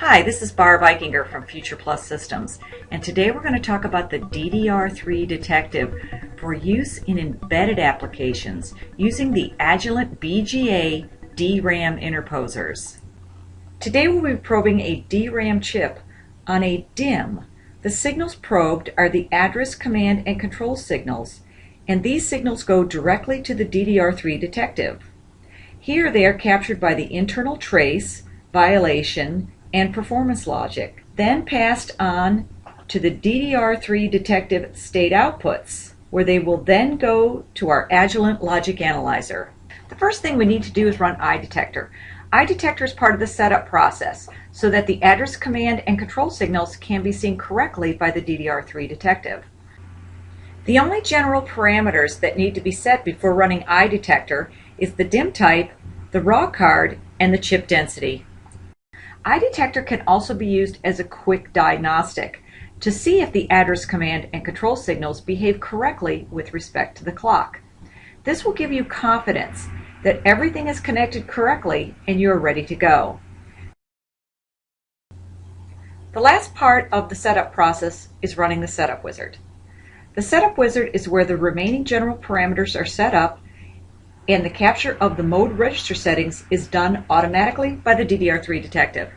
Hi, this is Barb Eichinger from Future Plus Systems, and today we're going to talk about the DDR3 Detective for use in embedded applications using the Agilent BGA DRAM interposers. Today we'll be probing a DRAM chip on a DIMM. The signals probed are the address, command, and control signals, and these signals go directly to the DDR3 Detective. Here they are captured by the internal trace, violation, and performance logic, then passed on to the DDR3 Detective state outputs, where they will then go to our Agilent logic analyzer. The first thing we need to do is run iDetector. iDetector is part of the setup process so that the address, command, and control signals can be seen correctly by the DDR3 Detective. The only general parameters that need to be set before running iDetector is the DIMM type, the raw card, and the chip density. iDetector can also be used as a quick diagnostic to see if the address, command, and control signals behave correctly with respect to the clock. This will give you confidence that everything is connected correctly and you are ready to go. The last part of the setup process is running the setup wizard. The setup wizard is where the remaining general parameters are set up, and the capture of the mode register settings is done automatically by the DDR3 Detective.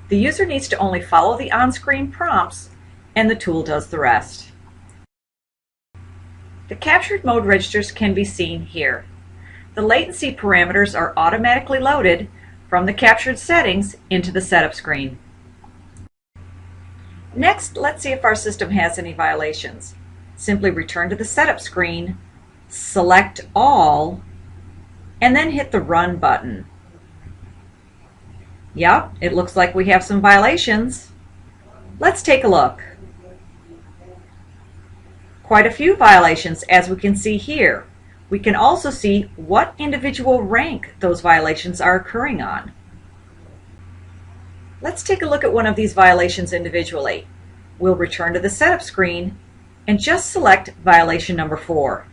The user needs to only follow the on-screen prompts, and the tool does the rest. The captured mode registers can be seen here. The latency parameters are automatically loaded from the captured settings into the setup screen. Next, let's see if our system has any violations. Simply return to the setup screen, select all, and then hit the Run button. Yep, it looks like we have some violations. Let's take a look. Quite a few violations, as we can see here. We can also see what individual rank those violations are occurring on. Let's take a look at one of these violations individually. We'll return to the setup screen and just select violation number 4.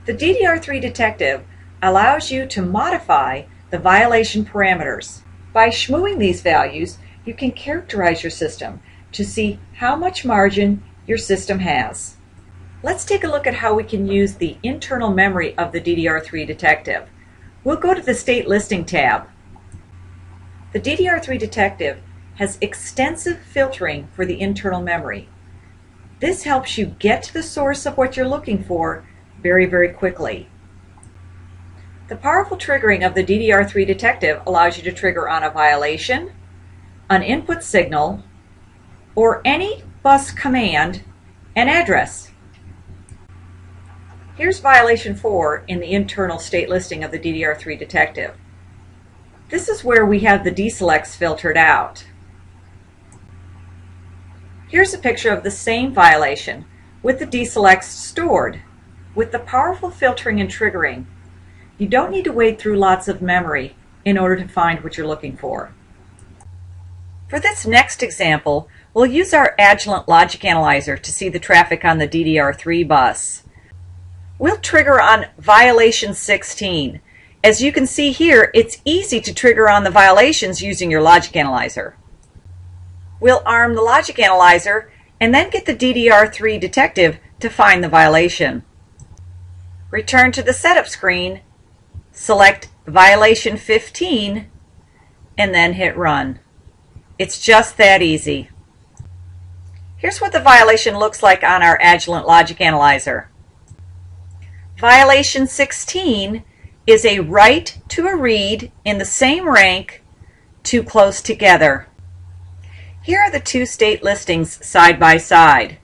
The DDR3 Detective allows you to modify the violation parameters. By shmooing these values, you can characterize your system to see how much margin your system has. Let's take a look at how we can use the internal memory of the DDR3 Detective. We'll go to the State Listing tab. The DDR3 Detective has extensive filtering for the internal memory. This helps you get to the source of what you're looking for very quickly. The powerful triggering of the DDR3 Detective allows you to trigger on a violation, an input signal, or any bus command and address. Here's violation 4 in the internal state listing of the DDR3 Detective. This is where we have the deselects filtered out. Here's a picture of the same violation with the deselects stored. With the powerful filtering and triggering, you don't need to wade through lots of memory in order to find what you're looking for. For this next example, we'll use our Agilent logic analyzer to see the traffic on the DDR3 bus. We'll trigger on violation 16. As you can see here, it's easy to trigger on the violations using your logic analyzer. We'll arm the logic analyzer and then get the DDR3 Detective to find the violation. Return to the setup screen, select violation 15, and then hit Run. It's just that easy. Here's what the violation looks like on our Agilent logic analyzer. Violation 16 is a write to a read in the same rank, too close together. Here are the two state listings side by side.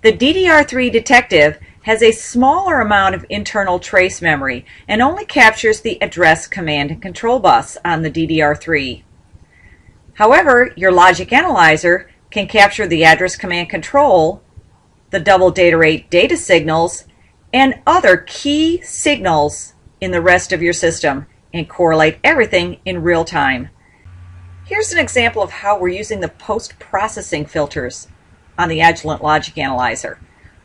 The DDR3 Detective has a smaller amount of internal trace memory and only captures the address, command, and control bus on the DDR3. However, your logic analyzer can capture the address, command, control, the double data rate data signals, and other key signals in the rest of your system and correlate everything in real time. Here's an example of how we're using the post-processing filters on the Agilent logic analyzer.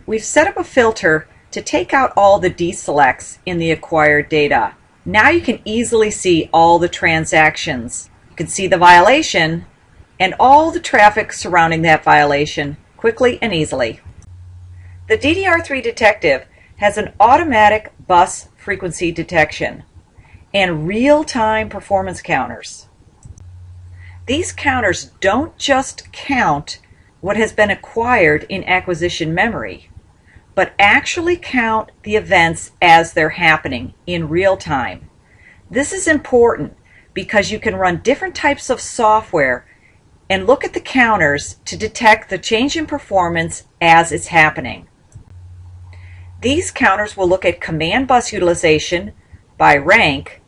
We've set up a filter to take out all the deselects in the acquired data. Now you can easily see all the transactions. can see the violation and all the traffic surrounding that violation quickly and easily. The DDR3 Detective has an automatic bus frequency detection and real-time performance counters. These counters don't just count what has been acquired in acquisition memory, but actually count the events as they're happening in real time. This is important because you can run different types of software and look at the counters to detect the change in performance as it's happening. These counters will look at command bus utilization by rank,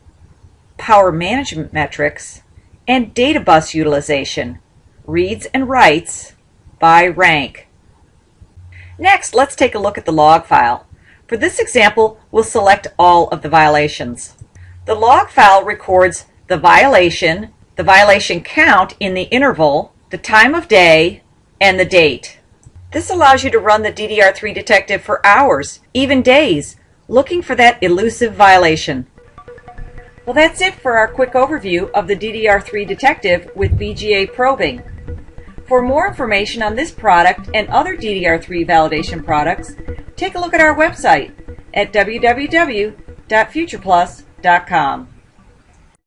power management metrics, and data bus utilization, reads and writes, by rank. Next, let's take a look at the log file. For this example, we'll select all of the violations. The log file records the violation count in the interval, the time of day, and the date. This allows you to run the DDR3 Detective for hours, even days, looking for that elusive violation. Well, that's it for our quick overview of the DDR3 Detective with BGA Probing. For more information on this product and other DDR3 validation products, take a look at our website at www.futureplus.com.